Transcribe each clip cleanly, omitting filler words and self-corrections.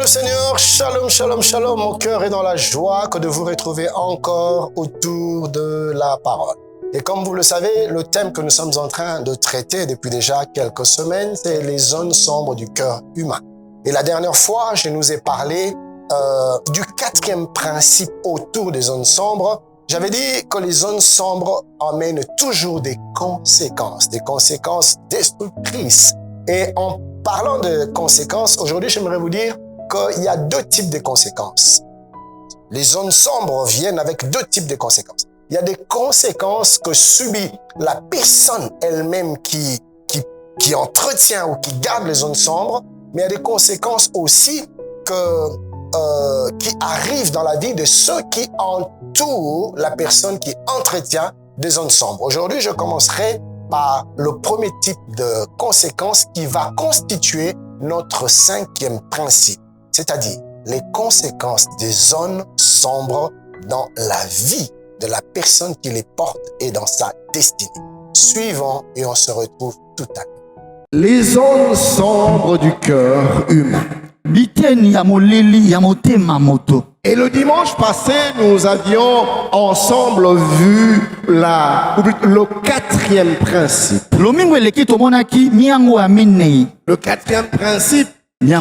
le Seigneur, shalom, shalom, shalom. Mon cœur est dans la joie que de vous retrouver encore autour de la parole. Et comme vous le savez, le thème que nous sommes en train de traiter depuis déjà quelques semaines, c'est les zones sombres du cœur humain. Et la dernière fois, je nous ai parlé du quatrième principe autour des zones sombres. J'avais dit que les zones sombres amènent toujours des conséquences destructrices. Et en parlant de conséquences, aujourd'hui, j'aimerais vous dire qu'il y a deux types de conséquences. Les zones sombres viennent avec deux types de conséquences. Il y a des conséquences que subit la personne elle-même qui entretient ou qui garde les zones sombres, mais il y a des conséquences aussi qui arrivent dans la vie de ceux qui entourent la personne qui entretient des zones sombres. Aujourd'hui, je commencerai par le premier type de conséquences qui va constituer notre cinquième principe, c'est-à-dire les conséquences des zones sombres dans la vie de la personne qui les porte et dans sa destinée. Suivons et on se retrouve tout à l'heure. Les zones sombres du cœur humain. Et le dimanche passé, nous avions ensemble vu le quatrième principe. Le quatrième principe qui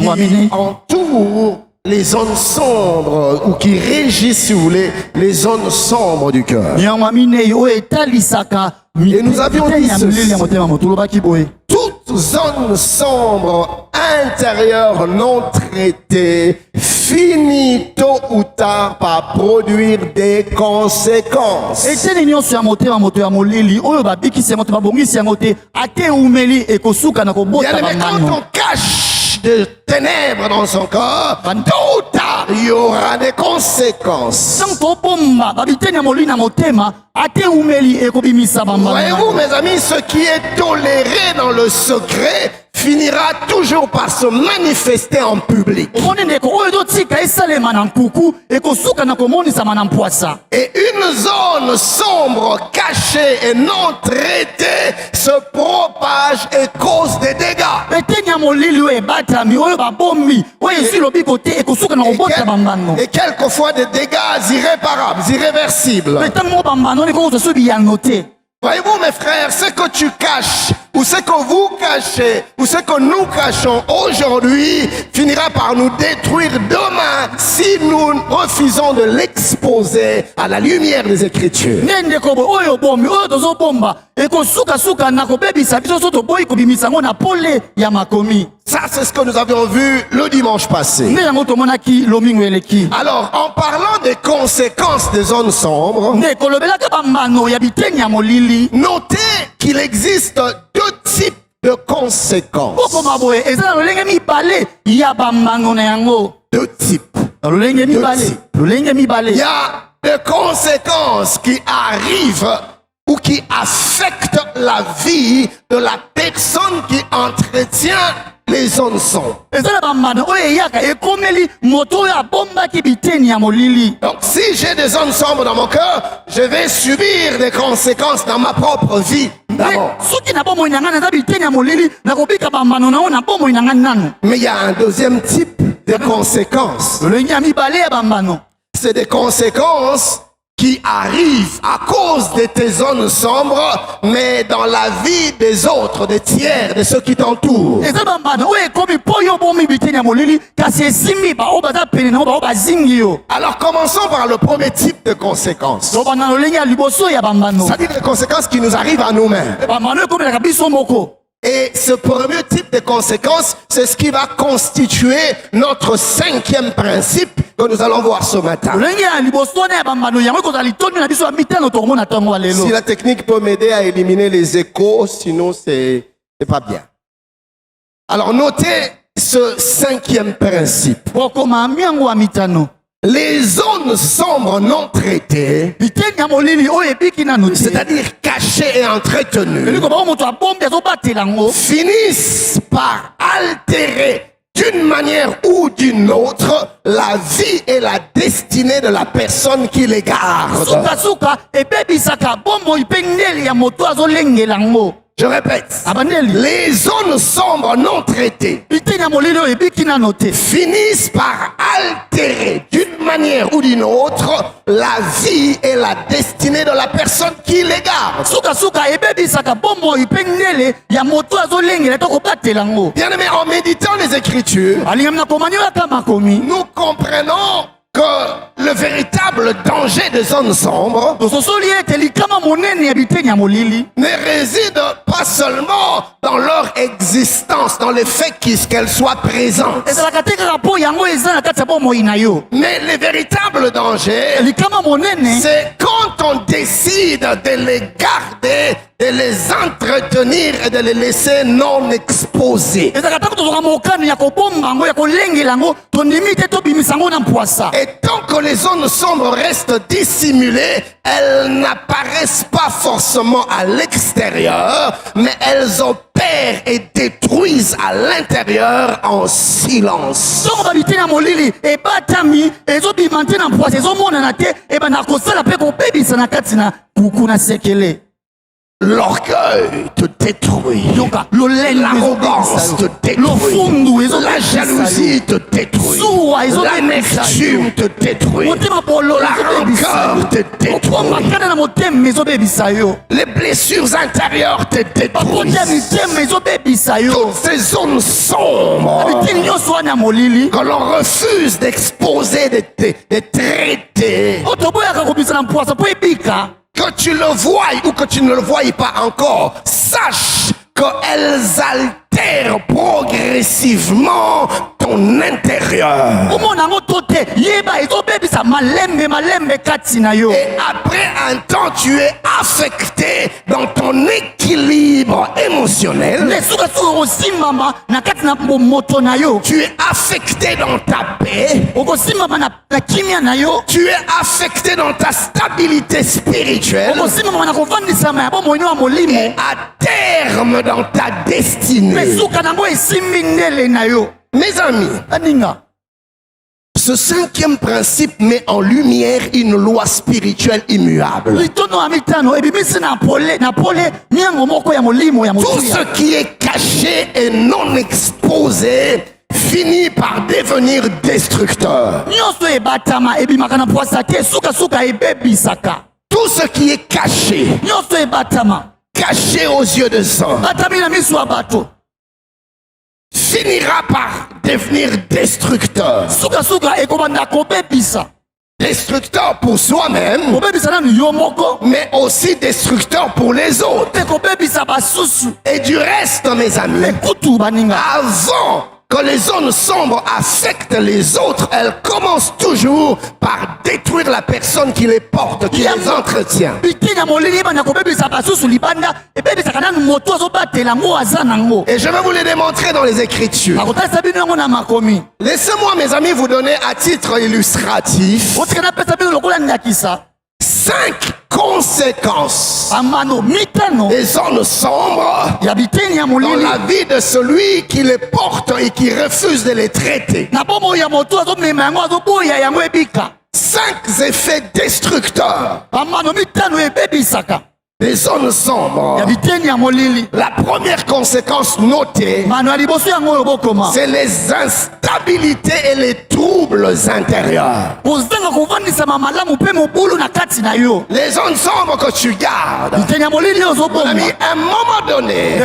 entoure les zones sombres ou qui régissent, si vous voulez, les zones sombres du cœur. Et nous avions dit ceci. Toute zone sombre intérieure non traitée finit tôt ou tard par produire des conséquences. Et quand on cache des ténèbres dans son corps, tôt ou tard, il y aura des conséquences. Voyez-vous, mes amis, ce qui est toléré dans le secret finira toujours par se manifester en public. Et une zone sombre, cachée et non traitée se propage et cause des dégâts. Et quelquefois des dégâts irréparables, irréversibles. Voyez-vous, mes frères, ce que tu caches, ou ce que vous cachez, ou ce que nous cachons aujourd'hui, finira par nous détruire demain si nous refusons de l'exposer à la lumière des Écritures. Ça, c'est ce que nous avions vu le dimanche passé. Alors, en parlant des conséquences des zones sombres, notez qu'il existe deux types de conséquences. Deux types. Il y a des conséquences qui arrivent ou qui affectent la vie de la personne qui entretient les zones sombres. Donc si j'ai des zones sombres dans mon cœur, je vais subir des conséquences dans ma propre vie d'abord. Mais il y a un deuxième type de conséquences. C'est des conséquences qui arrivent à cause de tes zones sombres, mais dans la vie des autres, des tiers, de ceux qui t'entourent. Alors commençons par le premier type de conséquences. C'est-à-dire les conséquences qui nous arrivent à nous-mêmes. Et ce premier type de conséquences, c'est ce qui va constituer notre cinquième principe que nous allons voir ce matin. Si la technique peut m'aider à éliminer les échos, sinon c'est pas bien. Alors notez ce cinquième principe. Les zones sombres non traitées, c'est-à-dire cachées et entretenues, finissent par altérer d'une manière ou d'une autre la vie et la destinée de la personne qui les garde. Je répète, les zones sombres non traitées finissent par altérer d'une manière ou d'une autre la vie et la destinée de la personne qui les garde. Bien-aimés, en méditant les Écritures, nous comprenons que le véritable danger des zones sombres ne réside pas seulement dans leur existence, dans le fait qu'elles soient présentes. Mais le véritable danger, c'est quand on décide de les garder, de les entretenir et de les laisser non exposés. Et tant que les zones sombres restent dissimulées, elles n'apparaissent pas forcément à l'extérieur, mais elles opèrent et détruisent à l'intérieur en silence. L'orgueil te détruit. L'arrogance te détruit. La jalousie te détruit. L'amertume te détruit. La rancœur te détruit. Les blessures intérieures te détruisent. Toutes ces zones sombres que l'on refuse d'exposer, de traiter, que tu le voies ou que tu ne le voies pas encore, sache qu'elles altèrent progressivement ton intérieur. Et après un temps, tu es affecté dans ton équilibre émotionnel. Tu es affecté dans ta paix. Tu es affecté dans ta stabilité spirituelle. Et à terme dans ta destinée. Mes amis, ce cinquième principe met en lumière une loi spirituelle immuable. Tout ce qui est caché et non exposé finit par devenir destructeur. Tout ce qui est caché, caché aux yeux des hommes, finira par devenir destructeur. Destructeur pour soi-même, mais aussi destructeur pour les autres. Et du reste, mes amis, avant que les zones sombres affectent les autres, elles commencent toujours par détruire la personne qui les porte, qui les entretient. Et je vais vous les démontrer dans les Écritures. Laissez-moi, mes amis, vous donner à titre illustratif 5 conséquences des zones sombres dans la vie de celui qui les porte et qui refuse de les traiter. 5 effets destructeurs des zones sombres. La première conséquence notée, c'est les instabilités et les troubles intérieurs. Les zones sombres que tu gardes, mon ami, à un moment donné,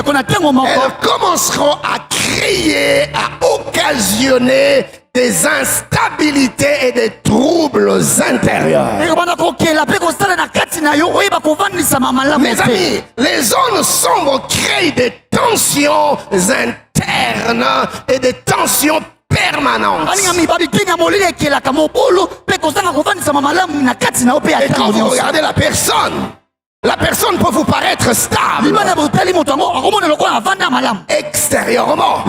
elles commenceront à créer, à occasionner des instabilités et des troubles intérieurs. Mes amis, les zones sombres créent des tensions internes et des tensions permanentes. Et quand vous regardez la personne peut vous paraître stable extérieurement,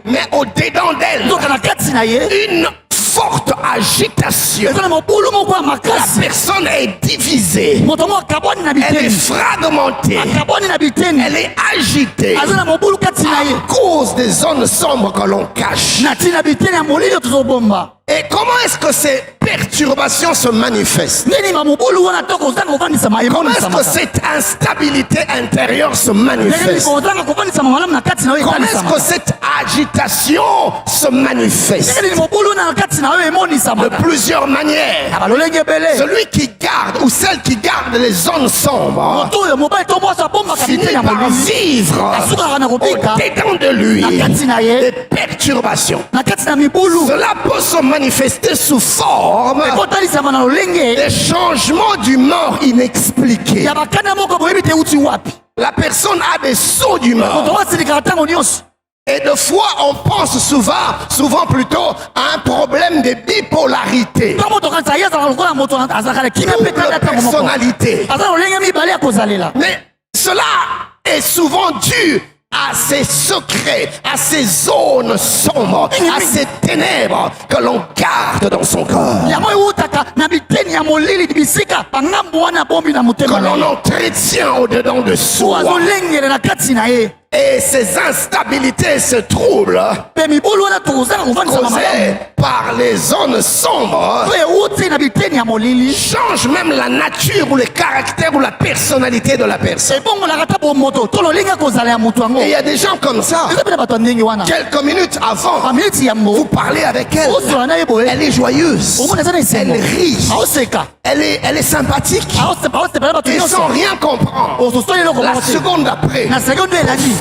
mais au-dedans d'elle, une forte agitation. La personne est divisée, elle est fragmentée, elle est agitée à cause des zones sombres que l'on cache. Et comment est-ce que ces perturbations se manifestent? Comment est-ce que cette instabilité intérieure se manifeste? Comment est-ce que cette agitation se manifeste? De plusieurs manières. Celui qui garde ou celle qui garde les zones sombres finit par vivre au-dedans de lui des perturbations. Cela peut se manifester sous forme des changements d'humeur inexpliqués. La personne a des sauts d'humeur. Et de fois, on pense souvent plutôt à un problème de bipolarité. Double personnalité. Mais cela est souvent dû à ces secrets, à ces zones sombres, à ces ténèbres que l'on garde dans son corps. Que l'on entretient au-dedans de soi. Et ces instabilités, ce trouble, causés par les zones sombres, changent même la nature ou le caractère ou la personnalité de la personne. Et il y a des gens comme ça. Quelques minutes avant, vous parlez avec elle. Elle est joyeuse. Elle rit. Elle est sympathique. Et sans rien comprendre, la seconde d'après,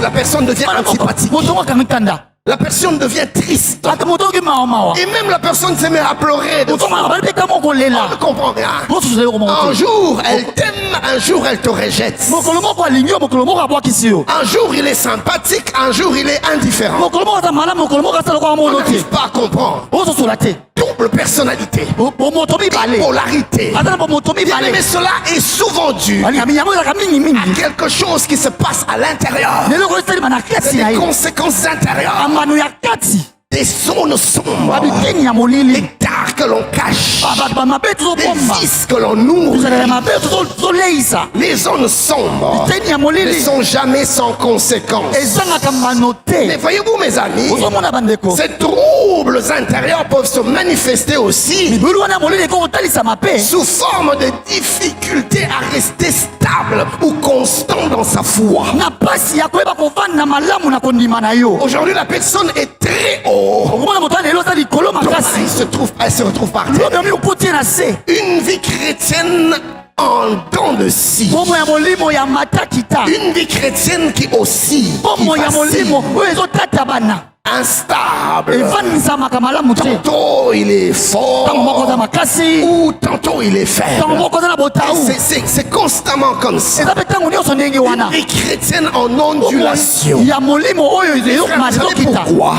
la personne devient antipathique. La personne devient triste. Et même la personne se met à pleurer. On ne comprend rien. Un jour, elle t'aime, un jour, elle te rejette. Un jour, il est sympathique, un jour, il est indifférent. On n'arrive pas à comprendre. Double personnalité. Polarité. Mais cela est souvent dû à quelque chose qui se passe à l'intérieur. Des conséquences intérieures. Des zones sombres, des tares que l'on cache, des vices que l'on nourrit. Les zones sombres ne sont jamais sans conséquences. Mais voyez-vous, mes amis, ces troubles intérieurs peuvent se manifester aussi sous forme de difficultés à rester stable ou constant dans sa foi. Aujourd'hui, la personne est très haut. Elle se retrouve par terre. Une vie chrétienne en dents de scie. Une vie chrétienne qui oscille, qui vacille. Instable. Tantôt il est fort ou tantôt il est faible. C'est constamment comme ça. Une vie chrétienne en ondulation. Pourquoi?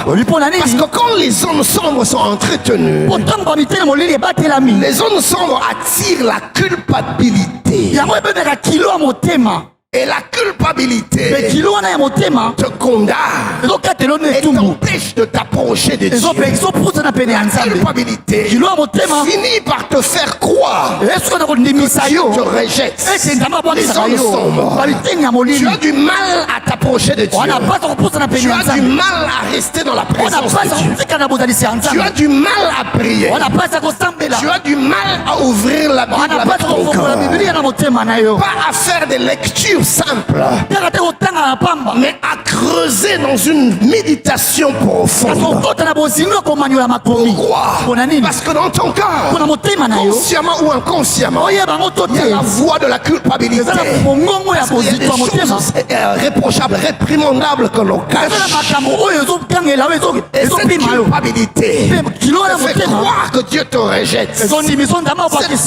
Parce que quand les zones sombres sont entretenues, les zones sombres attirent la culpabilité. Et la culpabilité te condamne et t'empêche de t'approcher de Dieu. La culpabilité finit par te faire croire que Dieu te rejette. Les zones sombres. Tu as du mal à t'approcher de Dieu. Tu as du mal à rester dans la présence de Dieu. Tu as du mal à prier. Tu as du mal à ouvrir la Bible avec ton cœur. Pas à faire des lectures simple, mais à creuser dans une méditation profonde. Pourquoi? Parce que dans ton cœur, consciemment ou inconsciemment, il y a la voix de la culpabilité. Parce qu'il y a des choses réprochables, réprimandables que l'on cache. Et cette culpabilité fait croire que Dieu te rejette. Cette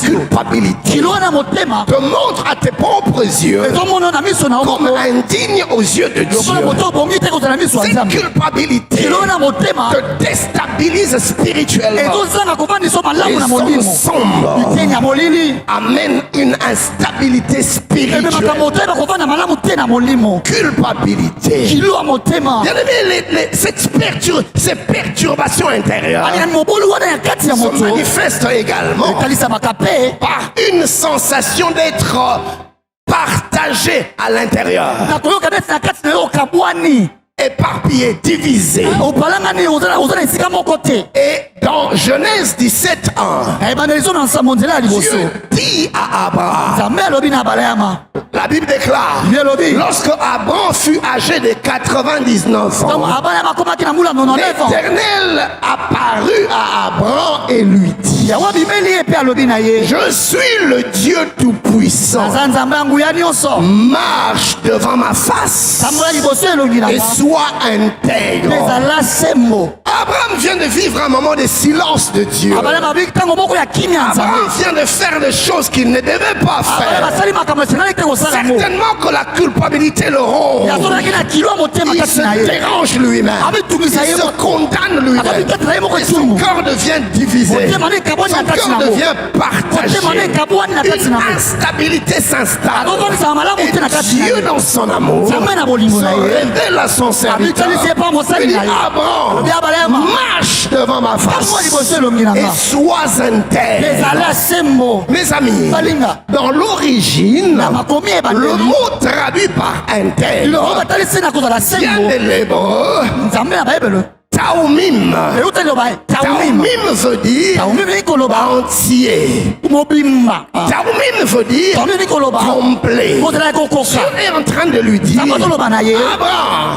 culpabilité te montre à tes propres yeux comme indigne aux yeux de Dieu. Cette culpabilité te déstabilise spirituellement. Les zones sombres amènent une instabilité spirituelle. Culpabilité. Ces perturbations intérieures se manifestent également par une sensation d'être partagé à l'intérieur, éparpillé, divisé. Et dans Genèse 17:1, Dieu dit à Abraham, la Bible déclare, lorsque Abraham fut âgé de 99 ans, l'Éternel apparut à Abraham et lui dit, je suis le Dieu Tout-Puissant, marche devant ma face et sois intègre. Abraham vient de vivre un moment de silence de Dieu. Abraham vient de faire des choses qu'il ne devait pas faire. Certainement que la culpabilité le ronge. Il se dérange lui-même. Il se condamne lui-même. Et son corps devient divisé. Son cœur devient partagé. Une instabilité s'installe. Et Dieu, dans son amour, se révèle à son serviteur. Il dit, Abraham, marche devant ma face et sois intègre. Mes amis, dans l'origine, le mot traduit par intègre vient de l'hébreu Taumim. Taumim veut dire entier. Taumim veut dire complet. Dieu est en train de lui dire,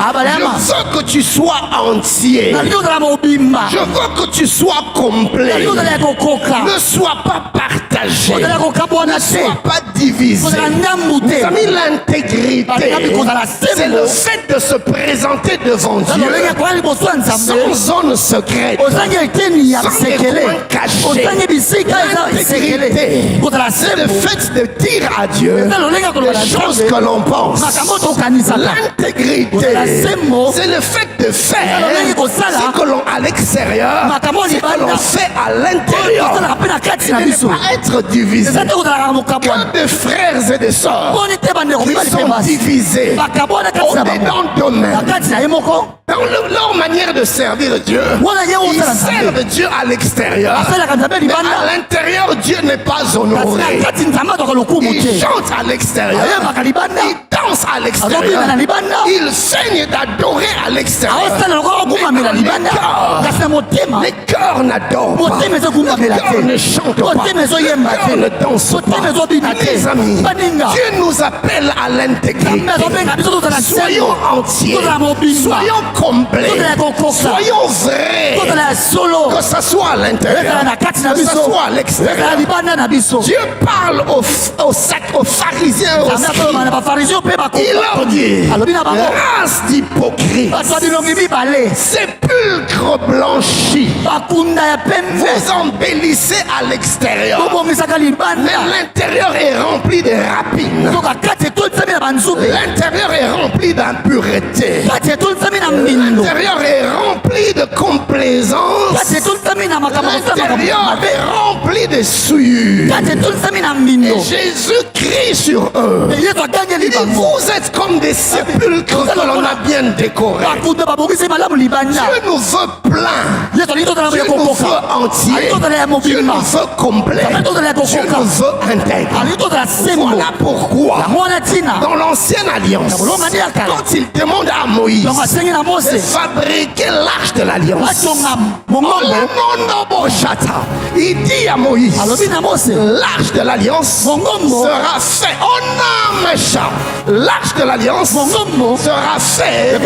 Abraham, je veux que tu sois entier. Je veux que tu sois complet. Ne sois pas partagé. Ne sois pas divisé. Mes amis, l'intégrité, c'est le fait de se présenter devant Dieu sans zone secrète, sans des coins cachés. L'intégrité, c'est le fait de dire à Dieu les choses que l'on pense. L'intégrité, c'est le fait de faire ce que l'on a à l'extérieur, ce que l'on fait à l'intérieur. Et de ne pas être divisé. Que des frères et des sœurs qui sont divisés au-dedans d'eux-mêmes. Dans leur manière de servir Dieu, ils servent Dieu à l'extérieur, mais à l'intérieur, Dieu n'est pas honoré. Ils chantent à l'extérieur, ils dansent à l'extérieur, ils saignent d'adorer à l'extérieur, les cœurs n'adorent pas, les cœurs ne chantent pas, les cœurs ne dansent pas. Les amis, Dieu nous appelle à l'intégrité. Soyons entiers, soyons complets, soyons vrais, que ce soit à l'intérieur, que ce soit à l'extérieur. Dieu parle aux pharisiens aussi. Il leur dit, race d'hypocrites, sépulcre blanchi, vous embellissez à l'extérieur, mais l'intérieur est rempli de rapines. L'intérieur est rempli d'impureté. L'intérieur est rempli de complaisance. L'intérieur est rempli de souillure. Et Jésus crie sur eux. Il dit, vous êtes comme des sépulcres que l'on a bien décorés. Dieu nous veut plein. Dieu nous veut entier. Dieu nous veut complet. Dieu nous veut intègre. Voilà pourquoi dans l'ancienne alliance, quand il demande à Moïse de fabriquer l'arche de l'alliance, il dit à Moïse, l'arche de l'alliance sera faite. L'arche de l'alliance sera faite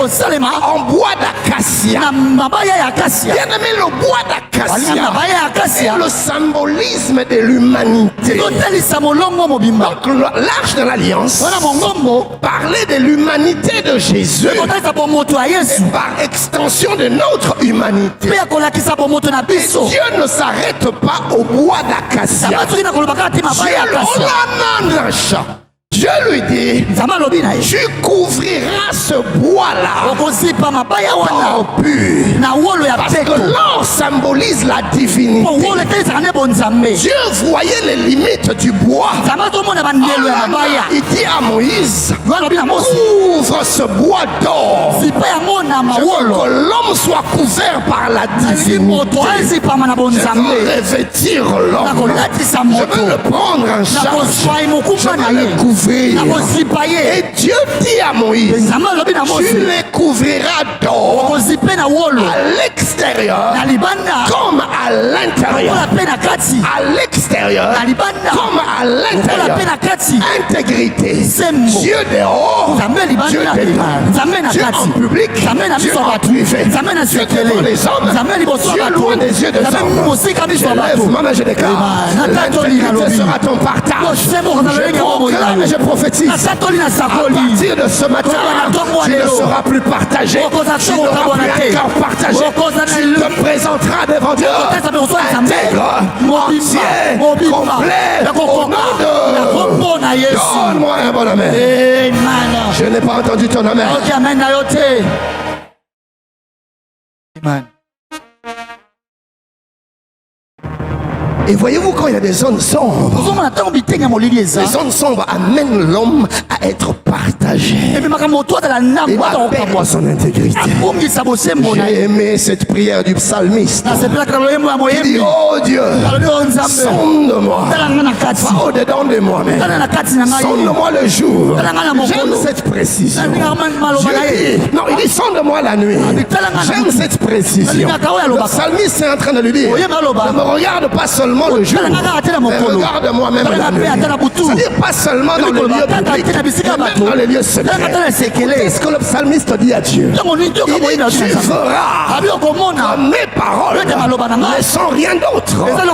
en bois d'acacia. Bien aimé, le bois d'acacia est le symbolisme de l'humanité. Donc l'arche de l'alliance parlait de l'humanité de Jésus et par extension de notre humanité. Et Dieu ne s'arrête pas au bois d'acacia. Dieu lui dit, tu couvriras ce bois-là d'or pur, parce que l'or symbolise la divinité. Dieu voyait les limites du bois. Il dit à Moïse, couvre ce bois d'or. Je veux que l'homme soit couvert par la divinité. Je veux revêtir l'homme. Je veux le prendre en charge. Je veux le couvrir. Et Dieu dit à Moïse, tu les couvriras d'or. à l'extérieur comme à l'intérieur. À l'extérieur comme à l'intérieur. Intégrité. Dieu dehors, Dieu dedans. Dieu en public, Dieu en privé. Dieu devant les hommes, Dieu loin des yeux des hommes. Je lève ma main, je déclare. L'intégrité sera ton partage. Je proclame et je prophétise. À partir de ce matin, tu ne seras plus partagé. Tu n'auras plus un cœur partagé. Tu te présenteras devant Dieu intègre, entier, complet, au nom de... Donne-moi un bon amen. Je n'ai pas entendu ton amen. Amen. Et voyez-vous, quand il y a des zones sombres, les zones sombres amènent l'homme à être partagé. Il va perdre son intégrité. J'ai aimé cette prière du psalmiste. Il dit, oh Dieu, sonde-moi, va au-dedans de moi-même. Sonde-moi le jour. J'aime cette précision. Non, il dit, sonde-moi la nuit. J'aime cette précision. Le psalmiste est en train de lui dire, ne me regarde pas seulement le jour, mais regarde moi-même la nuit. C'est-à-dire pas seulement dans le lieu public, mais même dans les lieux secrets. Qu'est-ce que le psalmiste dit à Dieu? Il dit, tu feras comme mes paroles ne sont rien d'autre que le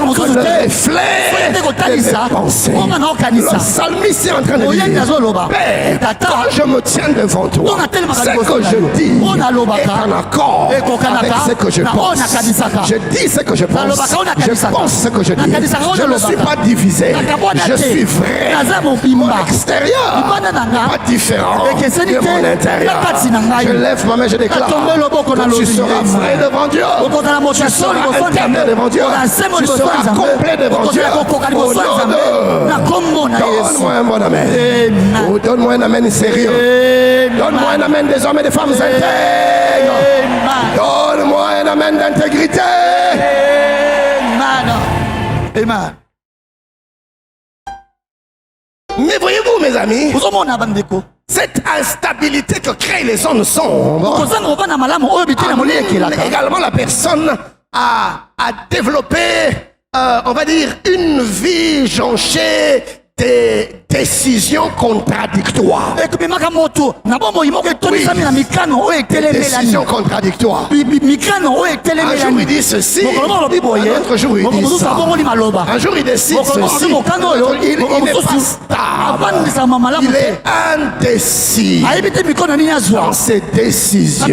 reflet de mes pensées. Le psalmiste est en train de dire, Père, quand je me tiens devant toi, ce que je dis est en accord avec ce que je pense. Je dis ce que je pense. Je pense ce que je dis. Je ne suis pas divisé. Je suis vrai. Mon extérieur pas différent de mon intérieur. Je lève ma main, je déclare que tu seras vrai devant Dieu. Tu seras interne devant Dieu. Tu seras complet devant Dieu. Au nom de... Donne-moi un bon amen. Oh, donne-moi un amen sérieux. Donne-moi un amen des hommes et des femmes intègres. Donne-moi un amen d'intégrité. Amen. Mais voyez-vous, mes amis, cette instabilité que créent les zones sombres, également la personne a développé, on va dire, une vie jonchée des décisions contradictoires. Oui, des décisions contradictoires. Un jour il dit ceci, un autre jour il dit ça. Un jour il décide ceci, il n'est pas stable. Il est indécis dans ses décisions.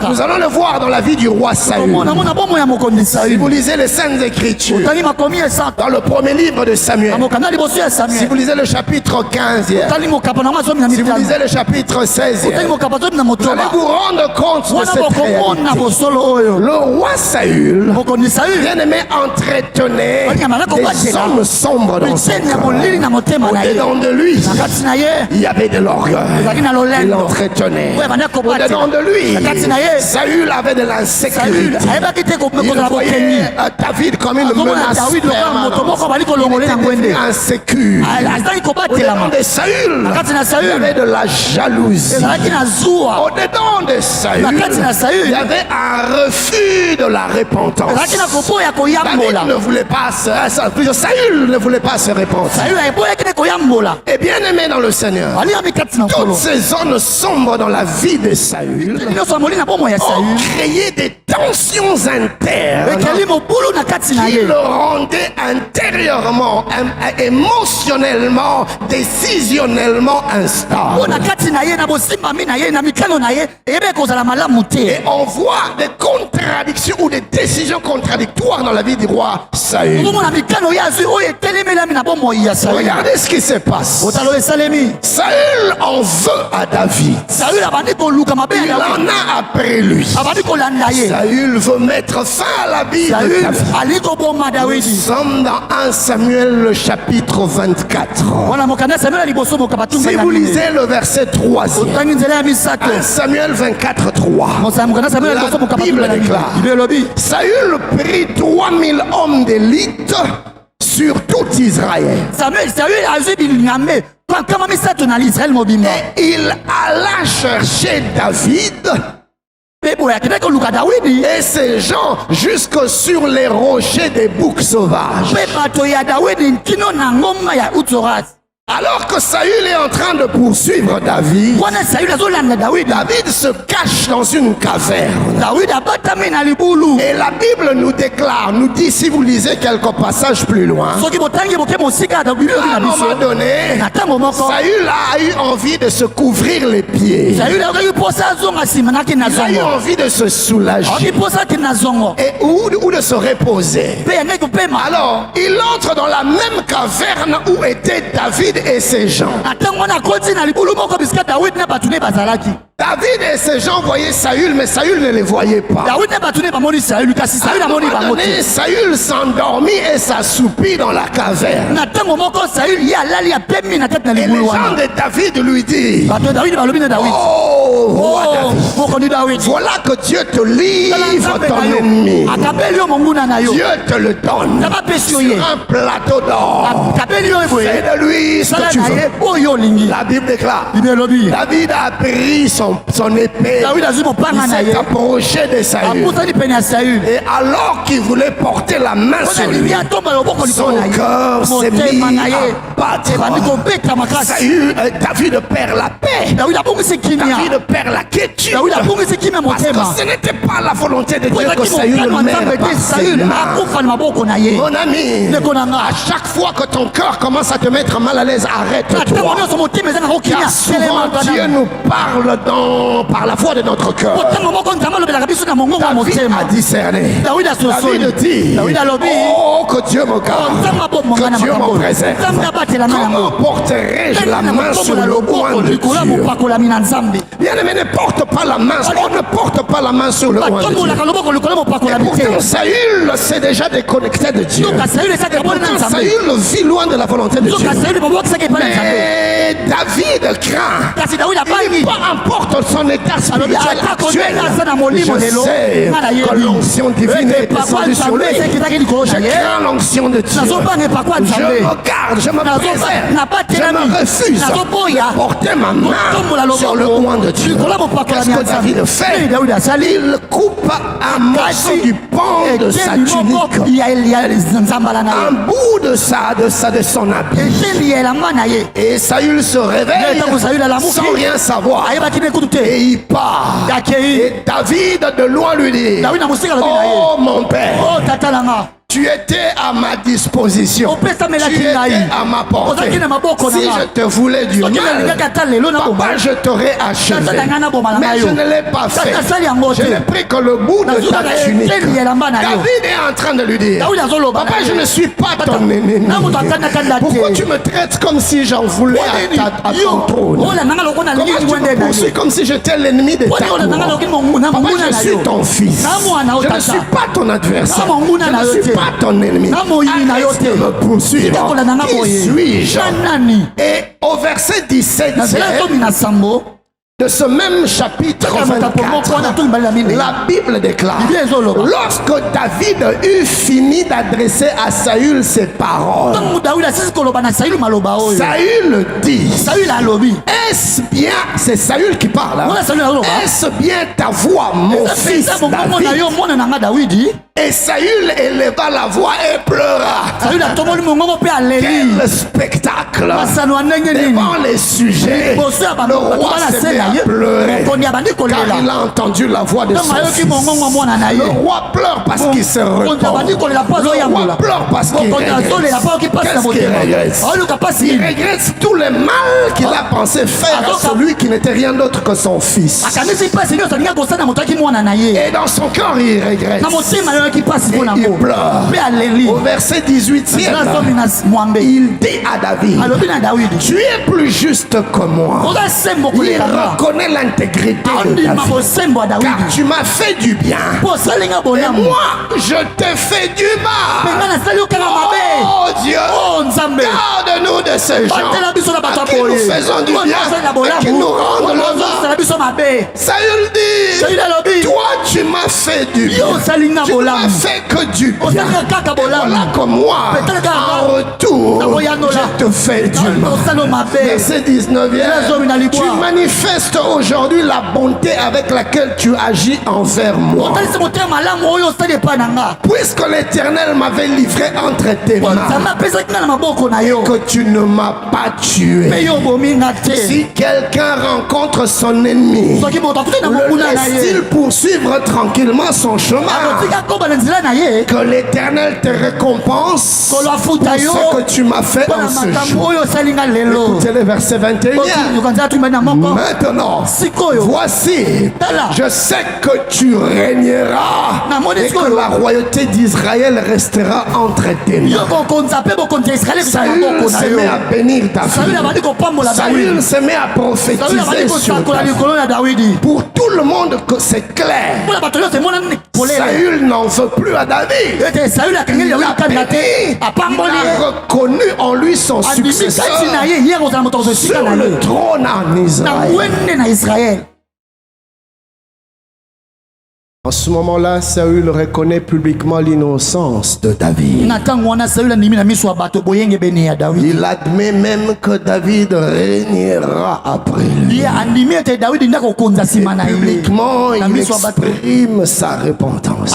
Nous allons le voir dans la vie du roi Saül. Si vous lisez les Saintes Écritures, dans le premier livre de Samuel, si vous lisez le chapitre 15, si vous lisez le chapitre 16, vous allez vous rendre compte de cette réalité. Le roi Saül, bien aimé, entretenait des hommes sombres dans son cœur. Au-dedans de lui, il y avait de l'orgueil. Il l'entretenait. Au-dedans de lui, Saül avait de l'insécurité. Il voyait David comme une menace permanente. Il était insécure. Au-dedans de Saül, il y avait de la jalousie. Au-dedans de Saül, il y avait un refus de la repentance. David ne voulait pas Saül ne voulait pas se repentir. Et bien aimé dans le Seigneur, toutes ces zones sombres dans la vie de Saül ont créé des tensions internes qui le rendaient intérieurement, émotionnellement, décisionnellement instable. Et on voit des contradictions ou des décisions contradictoires dans la vie du roi Saül. Regardez ce qui se passe. Saül en veut à David. Il en a après lui. Saül veut mettre fin à la vie de David. Nous sommes dans 1 Samuel le chapitre 24. Si vous lisez le verset 3, 1 Samuel 24, 3, la Bible déclare, Saül prit 3000 hommes d'élite sur tout Israël. Et il alla chercher David Et ces gens jusque sur les rochers des boucs sauvages. Alors que Saül est en train de poursuivre David, David se cache dans une caverne. Et la Bible nous déclare, nous dit, si vous lisez quelques passages plus loin, à un moment donné, Saül a eu envie de se couvrir les pieds. Il a eu envie de se soulager et ou de se reposer. Alors, il entre dans la même caverne où était David et ses gens. David et ses gens voyaient Saül, mais Saül ne les voyait pas. Saül s'endormit et s'assoupit dans la caverne. Et les gens de David lui disent, oh, roi David, voilà que Dieu te livre ton ennemi. Dieu te le donne sur un plateau d'or. Fais de lui ce que tu veux. La Bible déclare, David a pris son épée, il s'est approché de Saül. Et alors qu'il voulait porter la main sur lui, son cœur s'est mis à battre. David perd la paix. David perd la quiétude. Parce que ce n'était pas la volonté de Dieu que Saül meure par ses mains. Mon ami, à chaque fois que ton cœur commence à te mettre mal à l'aise, arrête-toi. Car souvent Dieu nous parle par la voix de notre cœur. David a discerné. David dit, oh, que Dieu me garde, que Dieu me préserve. Comment porterai-je la main sur le oint de Dieu? Bien-aimé, ne porte pas la main. On ne porte pas la main sur le oint de Dieu. Et pourtant, Saül s'est déjà déconnecté de Dieu. Et pourtant, Saül vit loin de la volonté de Dieu. Mais David craint. Peu importe son état spirituel actuel, je sais que l'onction divine est descendue sur lui. Je crains l'onction de Dieu. Je me garde, je me préserve. Je me refuse de porter ma main sur le oint de Dieu. Qu'est-ce que David fait? Il coupe un morceau du pan de sa tunique, un bout de son habit. Et Saül se réveille sans rien savoir. Et il part. Et David de loin lui dit, oh mon père, tu étais à ma disposition. Tu étais à ma portée. Si je te voulais du mal, papa, je t'aurais achevé. Mais je ne l'ai pas fait. Je n'ai pris que le bout de ta tunique. David est en train de lui dire, papa, je ne suis pas ton ennemi. Pourquoi tu me traites comme si j'en voulais à ton trône? Comment tu me poursuis comme si j'étais l'ennemi de ta cour? Papa, je suis ton fils. Je ne suis pas ton adversaire. Je ne suis pas ton ennemi. Arrête de me poursuivre. Qui suis-je? Et au verset 17 de ce même chapitre 24, la Bible déclare, lorsque David eut fini d'adresser à Saül ses paroles, Saül dit, est-ce bien, c'est Saül qui parle, est-ce bien ta voix, mon fils David? Et Saül éleva la voix et pleura. Quel spectacle devant les sujets. Le roi s'est mis à pleurer car il a entendu la voix de son fils. Le roi pleure parce qu'il se repent. Le roi pleure parce qu'il regrette. Qu'est-ce qu'il regrette? Il regrette tout le mal qu'il a pensé faire à celui qui n'était rien d'autre que son fils. Et dans son cœur il regrette. Et il pleure. Au verset 18, il dit à David, tu es plus juste que moi. Il reconnaît l'intégrité de David, car tu m'as fait du bien et moi je t'ai fait du mal. Oh Dieu, garde-nous de ces gens à qui nous faisons du bien et qui nous rendent le mal. Saül dit, toi tu m'as fait du bien, tu m'as fait que du bien. Voilà que moi en retour je te fais du mal. Verset 19, tu manifestes Manifeste aujourd'hui la bonté avec laquelle tu agis envers moi. Puisque l'Éternel m'avait livré entre tes mains, que tu ne m'as pas tué. Si quelqu'un rencontre son ennemi, le laisse-t-il poursuivre tranquillement son chemin? Que l'Éternel te récompense pour ce que tu m'as fait en ce jour. Écoutez le verset 21. Maintenant, voici, je sais que tu régneras et que la royauté d'Israël restera entre tes mains. Saül se met à bénir David. Saül se met à prophétiser sur David. Pour tout le monde, c'est clair. Saül n'en veut plus à David. Il a reconnu en lui son successeur sur le trône en Israël. En ce moment-là, Saül reconnaît publiquement l'innocence de David. Il admet même que David régnera après lui. Et publiquement, il exprime sa repentance.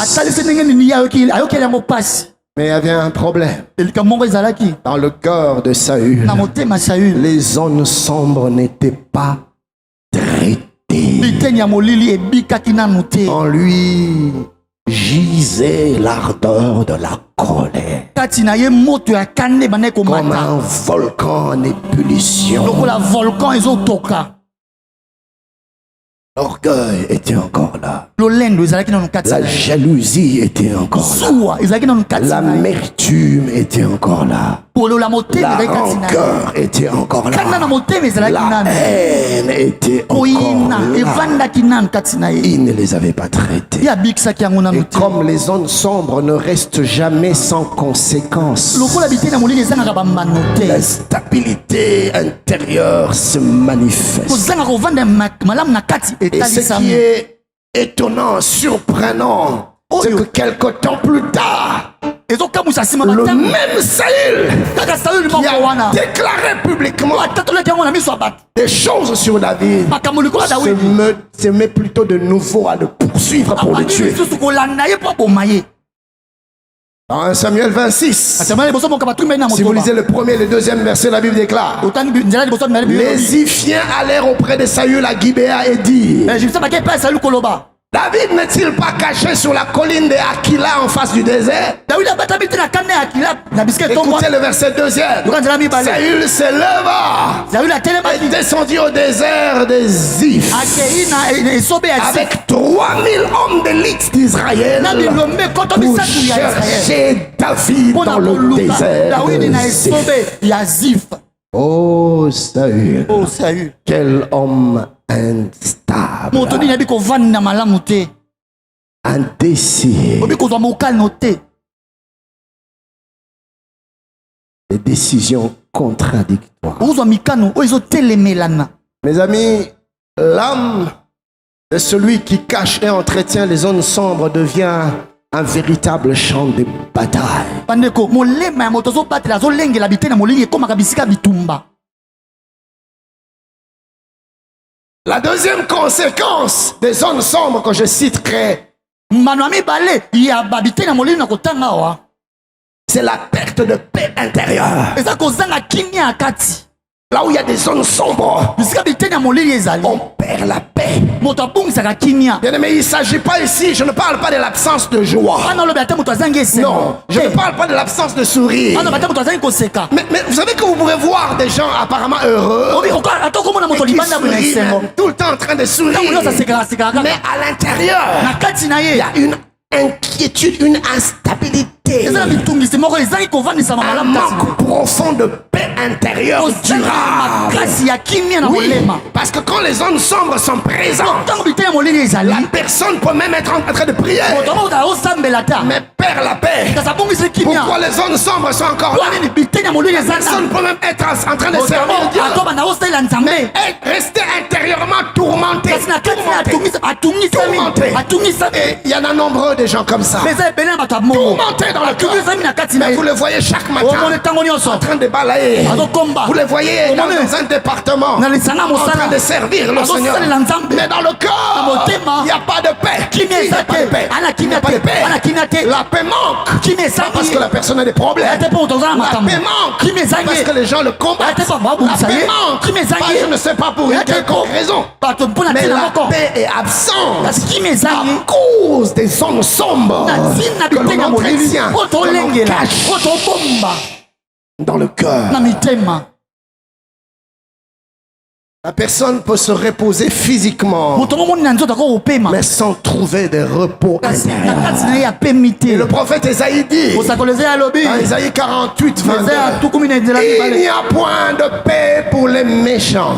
Mais il y avait un problème. Dans le cœur de Saül, les zones sombres n'étaient pas traitées. En lui gisait l'ardeur de la colère, comme un volcan en ébullition. L'orgueil était encore là. La jalousie était encore là. L'amertume était encore là. La rancœur était encore là. La haine était encore là. Il ne les avait pas traités. Et comme les zones sombres ne restent jamais sans conséquence, la stabilité intérieure se manifeste. Et ce qui est étonnant, surprenant, c'est que quelque temps plus tard, le même Saül qui a déclaré publiquement des choses sur David se met plutôt de nouveau à le poursuivre pour le tuer. Dans 1 Samuel 26, si vous lisez le premier et le deuxième verset, la Bible déclare: les Iphiens allèrent auprès de Saül à Gibéa et dirent: David n'est-il pas caché sur la colline de Aquila en face du désert? Écoutez le verset 2e. Saül se leva et descendit au désert des Ziph avec 3000 hommes d'élite d'Israël pour chercher David dans le désert des Ziph. Oh Saül, quel homme instable, indécis, des décisions contradictoires. Mes amis, l'âme de celui qui cache et entretient les zones sombres devient un véritable champ de bataille. La deuxième conséquence des zones sombres que je citerai, c'est la perte de paix intérieure. Là où il y a des zones sombres, on perd la paix. Bien aimé, il ne s'agit pas ici, je ne parle pas de l'absence de joie. Non, je ne parle pas de l'absence de sourire. Mais vous savez que vous pourrez voir des gens apparemment heureux et qui sourient, tout le temps en train de sourire. Mais à l'intérieur, il y a une inquiétude, une instabilité, un manque profond de paix intérieure durable. Oui, parce que quand les zones sombres sont présentes, La personne peut même être en train de prier, mais perd la paix. Pourquoi les zones sombres sont encore là? La personne peut même être en train de servir Dieu, mais rester intérieurement tourmenté. Et il y en a nombreux des gens comme ça, tourmentés dans le cœur. Mais vous le voyez chaque matin en train de balayer. Vous le voyez dans un département en train de servir le Seigneur. Mais dans le cœur, il n'y a pas de paix. Il n'y a pas de paix. Il n'y a pas de paix. La paix manque. Pas parce que la personne a des problèmes. La paix manque. Parce que les gens le combattent. La paix manque. Pas, je ne sais pas pour une quelconque raison. Mais la paix est absente à cause des zones sombres que l'on entretient, que l'on cache dans le cœur. La personne peut se reposer physiquement, mais sans trouver de repos intérieur. Et le prophète Esaïe dit, dans Esaïe 48, 22, il n'y a point de paix pour les méchants.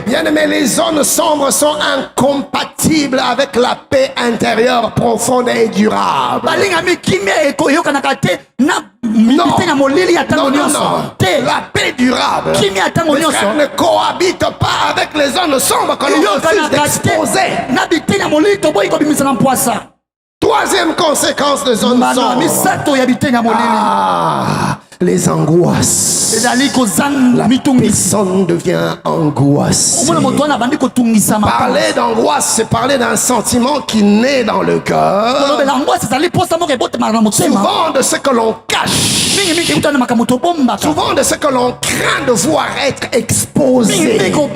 Bien aimé, les zones sombres sont incompatibles avec la paix intérieure profonde et durable. Non, la paix durable. Les frères ne cohabitent pas avec les zones sombres que l'on refuse d'exposer. Troisième conséquence de zones sombres. Les angoisses. La personne devient angoissée. Parler d'angoisse, c'est parler d'un sentiment qui naît dans le cœur, souvent de ce que l'on cache, souvent de ce que l'on craint de voir être exposé, ou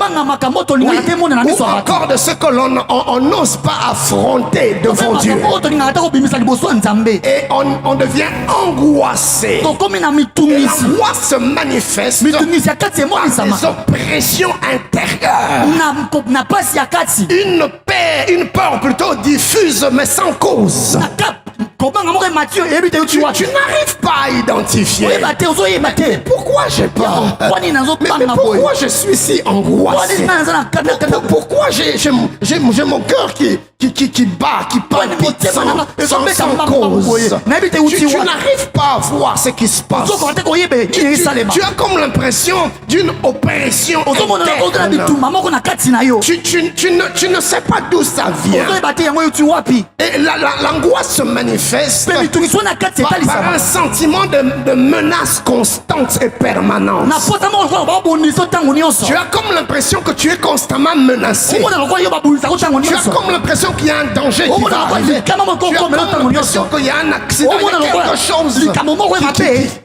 encore de ce que l'on n'ose pas affronter devant Dieu. Et on devient angoissé. Et l'angoisse se manifeste par des oppressions intérieures. Une peur plutôt diffuse mais sans cause. Tu n'arrives pas à identifier. Mais pourquoi j'ai peur? Mais pourquoi je suis si angoissé? Pourquoi j'ai mon cœur qui bat, qui palpite sans cause? Tu n'arrives pas à voir ce qui se passe. Tu as comme l'impression d'une opération interne. Tu ne sais pas d'où ça vient. Et l'angoisse se manifeste par un sentiment de menace constante et permanente. Tu as comme l'impression que tu es constamment menacé. Tu as comme l'impression qu'il y a un danger qui va arriver. Tu as comme l'impression qu'il y a un accident, il y a quelque chose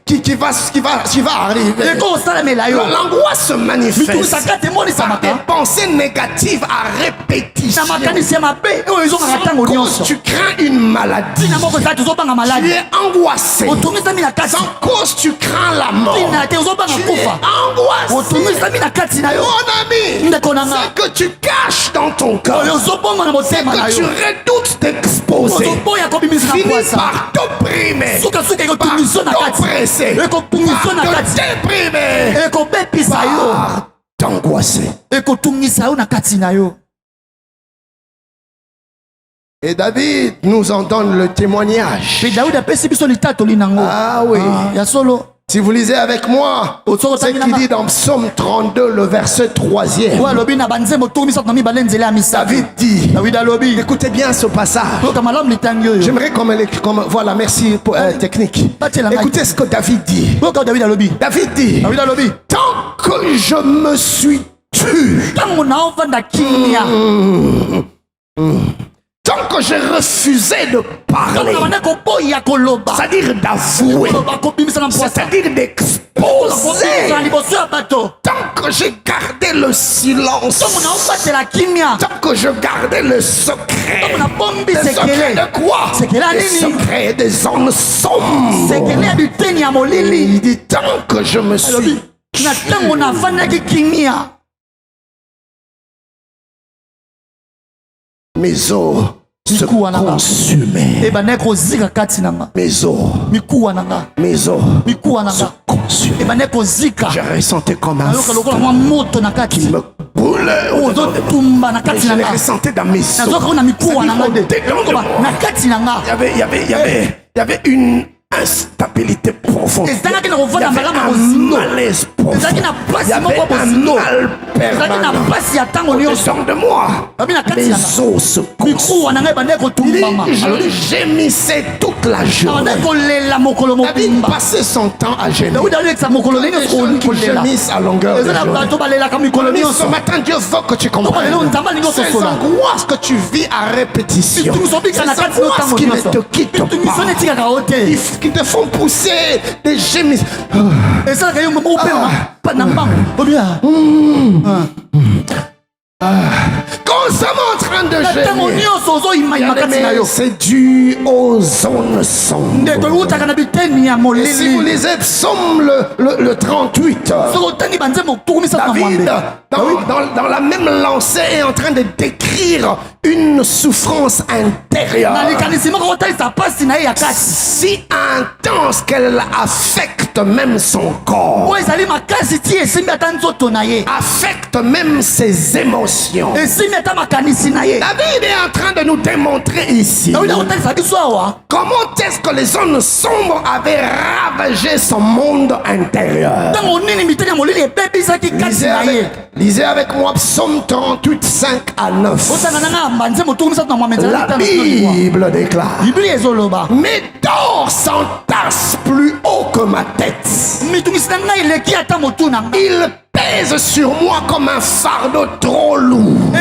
qui va arriver. L'angoisse se manifeste par des pensées négatives à répétition. Tu crains une maladie. Tu es angoissé. Sans cause, tu crains la mort. Tu es angoissé. Mon ami, c'est que tu caches dans ton cœur, c'est que tu redoutes d'exposer, finis par t'opprimer, par t'oppresser, par te déprimer, par t'angoisser. Et David nous en donne le témoignage. Ah oui. Si vous lisez avec moi, c'est qu'il dit dans Psaume 32, le verset 3e. David dit, écoutez bien ce passage. J'aimerais comme voilà, merci pour technique. Écoutez ce que David dit. David dit, tant que je me suis tu, tant que j'ai refusé de parler, c'est-à-dire d'avouer, c'est-à-dire d'exposer, tant que j'ai gardé le silence, tant que je gardais le secret, le secret de quoi? Le secret des zones sombres. Il dit tant que je me suis mes os se consumaient. Mes os se consumaient. Je ressentais comme un feu qui me boule. Je les ressentais dans mes os. Il y avait une instabilité profonde. Il y avait un malaise profond. Il y avait un mal permanent. Au-dedans de moi, mes os se consomment. Je gémissais toute la journée. David passait son temps à gémir. Il gémisse à longueur de journée. Mais ce matin, Dieu veut que tu comprennes. Ces angoisses que tu vis à répétition, ces angoisses qui ne te quittent pas, qui te font pousser des gémissements. Constamment en train de gémir. C'est dû aux zones sombres. Et si vous lisez Psaume le 38, David, dans la même lancée, est en train de décrire une souffrance intérieure si intense qu'elle affecte même son corps, affecte même ses émotions. David est en train de nous démontrer ici comment est-ce que les zones sombres avaient ravagé son monde intérieur. Lisez avec moi Psaume 38, 5 à 9. La Bible déclare: mes dents s'entassent plus haut que ma tête. Il pèse sur moi comme un fardeau trop lourd.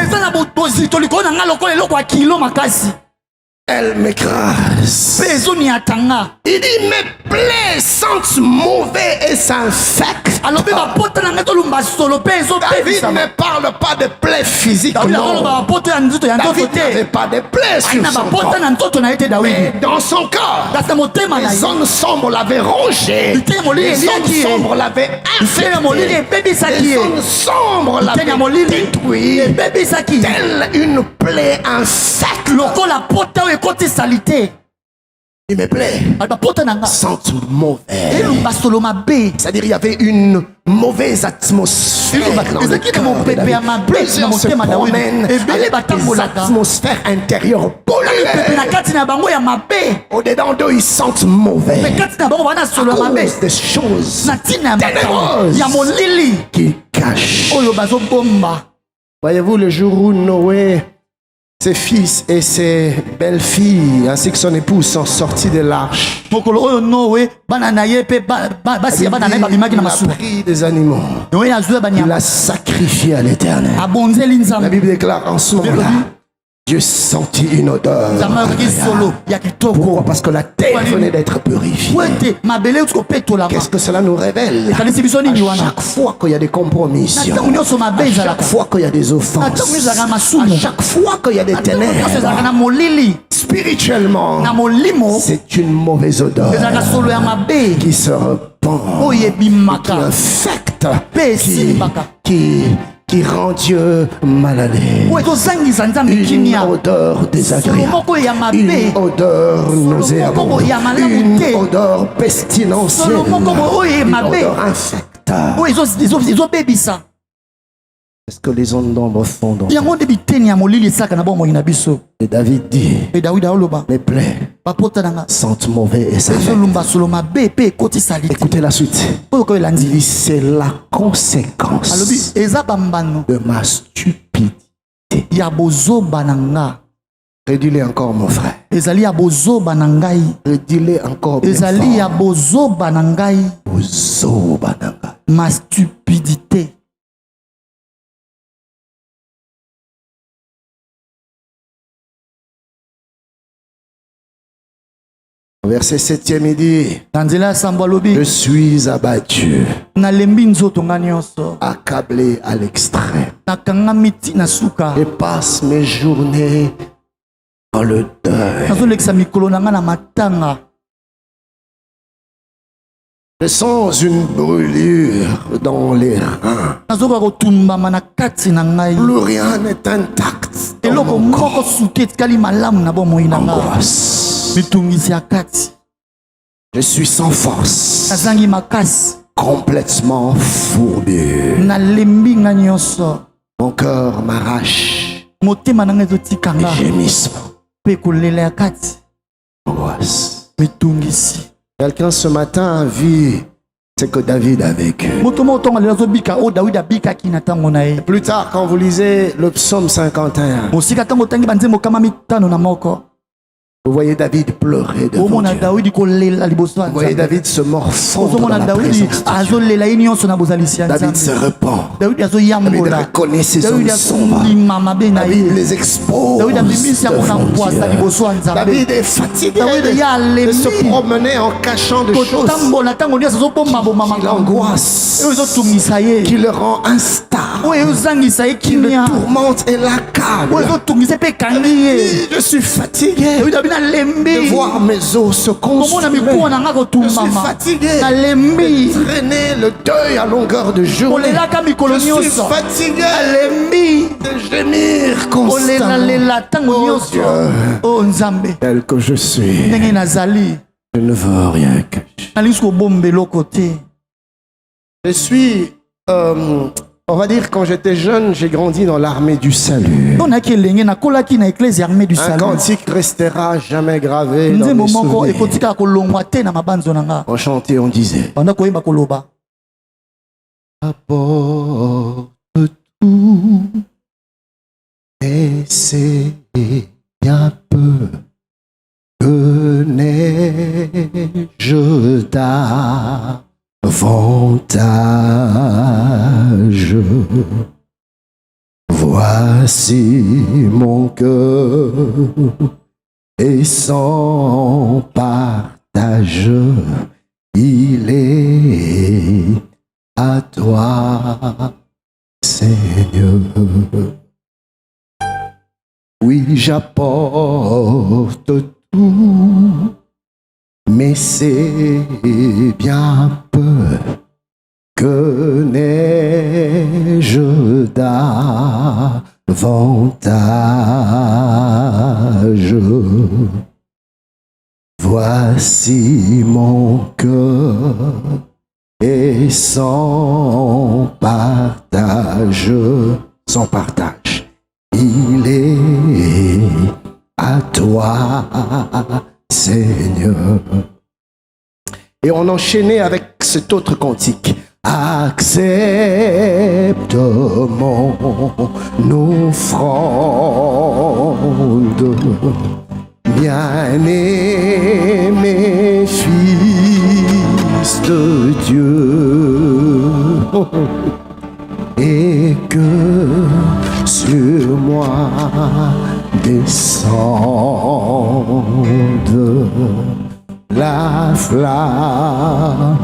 Elle m'écrase. Il dit: mes plaies sentent mauvais et s'infectent. David ne parle pas de plaies physiques. Non. David n'avait pas de plaies sur son corps. Mais dans son corps, les zones sombres l'avaient rongé. Les zones sombres l'avaient infecté. Les zones sombres l'avaient détruit. Telle une plaie infecte. Et mes plaies sentent mauvais. C'est-à-dire il y avait une mauvaise atmosphère dans le cœur. Plusieurs se promènent avec des atmosphères intérieures polluées. Au-dedans d'eux, ils sentent mauvais à cause des choses ténébreuses qui cachent. Voyez-vous, le jour où Noé, ses fils et ses belles-filles, ainsi que son épouse, sont sortis de l'arche, il a pris des animaux. Il a sacrifié à l'Éternel. La Bible déclare en ce moment-là, Dieu sentit une odeur. Pourquoi? Parce que la terre venait d'être purifiée. Qu'est-ce que cela nous révèle? À chaque fois qu'il y a des compromissions, à chaque fois qu'il y a des offenses, à chaque fois qu'il y a des ténèbres, spirituellement, c'est une mauvaise odeur qui se répand, qui infecte, qui rend Dieu mal à l'aise. Une odeur désagréable, une odeur nauséabonde, une odeur pestilentielle, une odeur infectable. Est-ce que les ondes d'ombre font donc? Et David dit: mes plaies sentent mauvais et s'infectent. Écoutez la suite. Il dit: c'est la conséquence de ma stupidité. Redis-le encore, mon frère. Redis-le encore, ma stupidité. Verset 7e, il dit: je suis abattu, accablé à l'extrême. Je passe mes journées dans le deuil. Je sens une brûlure dans les reins. Plus rien n'est intact dans mon corps. Angoisse. Je suis sans force, complètement fourbu. Mon cœur m'arrache. motema nanga ezotikanga Gémissement. mpe kolela ya kati Angoisse. mitungisi. Quelqu'un ce matin a vu ce que David a vécu. moto moko ntongo alela azobika oyo dawidi abikaki na ntango na ye. Plus tard, quand vous lisez le psaume 51, mosika ntango otangi banzembo kama mitano na moko vous voyez David pleurer devant omona Dieu. dawidi kolela liboso ya Vous voyez nzambe. David se morfondre dans ozomona la dawidi présence de Dieu. azolela ye nyonso na bozalisi ya David se nzambe. repent. dawidi David azoyambola reconnaît ses dawidi hommes sombres. azondima mabe na David ye. les expose dawidi abimisi yango na devant mpwasa Dieu. liboso ya nzambe. David est fatigué David ya de se alemi promener en cachant des choses kotambola ntango nyonso azobomaboma qui makambo l'angoissent, oyo ezotungisa ye qui le rend instable, oyo ezozangisa ye qui le kimia tourmente et l'accable. oyo ezotungisa mpe ekangi ye. Je suis fatigué dawidi abi nalembi de voir mes os se komona consumer. mikuwa na nga Je suis kotumbama fatigué nalembi de traîner le deuil à longueur de journée. kolelaka mikolo Je suis nyonso fatigué nalembi de gémir constamment. kolelalela ntango Oh nyonso Dieu, o nzambe tel que je suis, ndenge nazali je ne veux rien cacher. nalingisi kobomba eloko te. Je suis, on va dire, quand j'étais jeune, j'ai grandi dans l'armée du salut. ntango nayaki elenge nakolaki na eglise armée du Un salut. cantique restera jamais gravé dans nzembo mes moko souvenirs. ekotikala kolongwa te na mabanzo na nga On chantait, on disait: banda koyeba koloba apporte tout, et c'est bien peu que n'ai-je d'avantage. Voici mon cœur et sans partage, il est à toi, Seigneur. Oui, j'apporte tout, mais c'est bien peu que n'ai-je d'avantage. Voici mon cœur et sans partage, il est à toi, Seigneur. Et on enchaînait avec cet autre cantique. Accepte mon offrande, bien-aimé Fils de Dieu, et que sur moi descende la flamme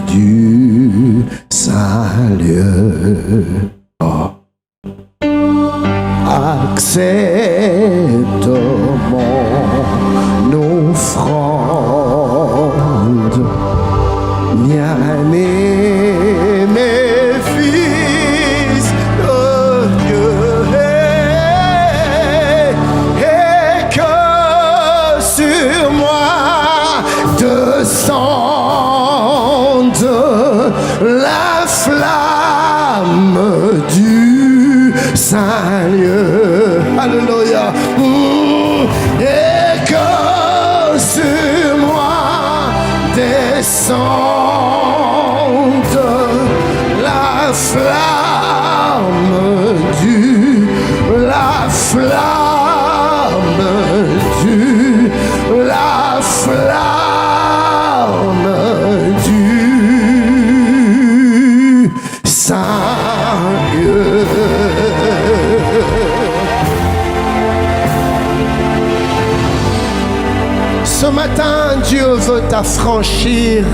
du Saint-Lieu. Oh. Accepte mon offrande, bien-aimé Fils de Dieu, et que sur moi descende la flamme du Saint-Lieu. Alléluia. Et que sur moi descende la flamme du, la flamme du, la flamme du Saint-Lieu. Ce matin, Dieu veut t'affranchir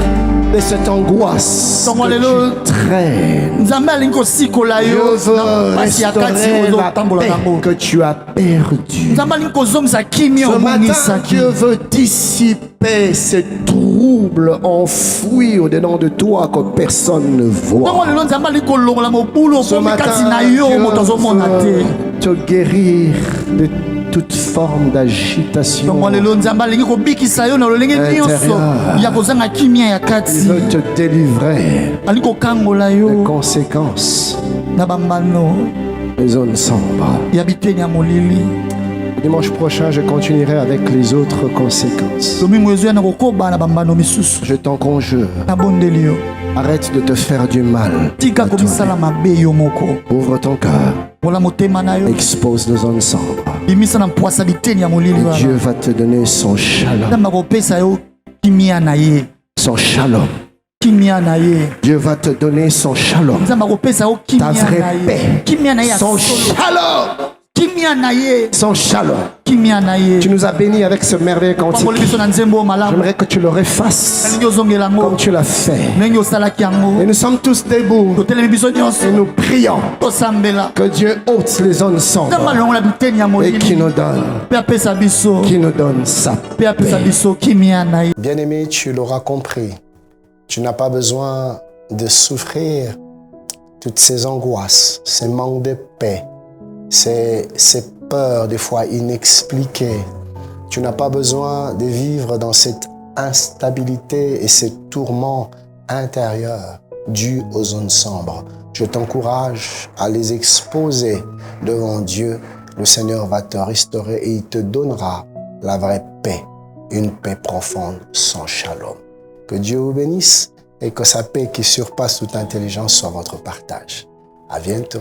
de cette angoisse que tu traînes. nzambe alingi kosikola Dieu yo veut na pasi ya kati restaurer la ozotambola paix nango. que tu as perdue. nzambe alingi kozongisa kimia Ce matin, obongisaki. Dieu veut dissiper ces troubles enfouis au-dedans de toi que personne ne ntango voit. lelo nzambe alingi kolongola mobulu Ce okomi matin, kati na yo Dieu moto azomona te. veut te guérir de toute forme d'agitation. ntango lelo nzambe alingi kobikisa yo na lolenge nyonso Intérieur. ya kozanga kimia ya Il kati. veut te délivrer alingi kokangola des yo conséquences na bambano les zones sombres. ya biteni ya molili. Dimanche prochain, je continuerai avec les autres conséquences. Domingo ezoya na kokoba na bambano misusu. Je t'en conjure, Nabondeli yo. arrête de te faire du mal. Tika komisala mabe yo moko. Ouvre ton cœur, Bola motema na yo. expose les zones sombres. Bimisa na mpwasa biteni ya molili Et wana. Dieu va te donner son shalom. Nzambe akopesa yo kimia na ye. Son shalom. Kimia na ye. Dieu va te donner son shalom. Nzambe akopesa yo Ta kimia vraie na ye. paix. Kimia na ye ya Son solo. shalom. Kimia na ye. Son shalom. Kimia na ye. Tu nous as bénis avec ce merveilleux cantique. Pamboli biso na nzembo malamu. J'aimerais que tu le refasses Nalingi ozongela comme ngo. tu l'as fait. Ndenge osalaki Et yango. nous sommes tous debout Totelemi biso et nyonso. nous prions Tosambela. que Dieu ôte les zones Nzambe sombres alongola biteni ya et molili. qui nous donne Mpe apesa sa paix. biso kimia na ye. Bien-aimé, tu l'auras compris. Tu n'as pas besoin de souffrir toutes ces angoisses, ces manques de paix, ces peurs des fois inexpliquées. Tu n'as pas besoin de vivre dans cette instabilité et ces tourments intérieurs dus aux zones sombres. Je t'encourage à les exposer devant Dieu. Le Seigneur va te restaurer et il te donnera la vraie paix, une paix profonde, son shalom. Que Dieu vous bénisse et que sa paix qui surpasse toute intelligence soit votre partage. À bientôt.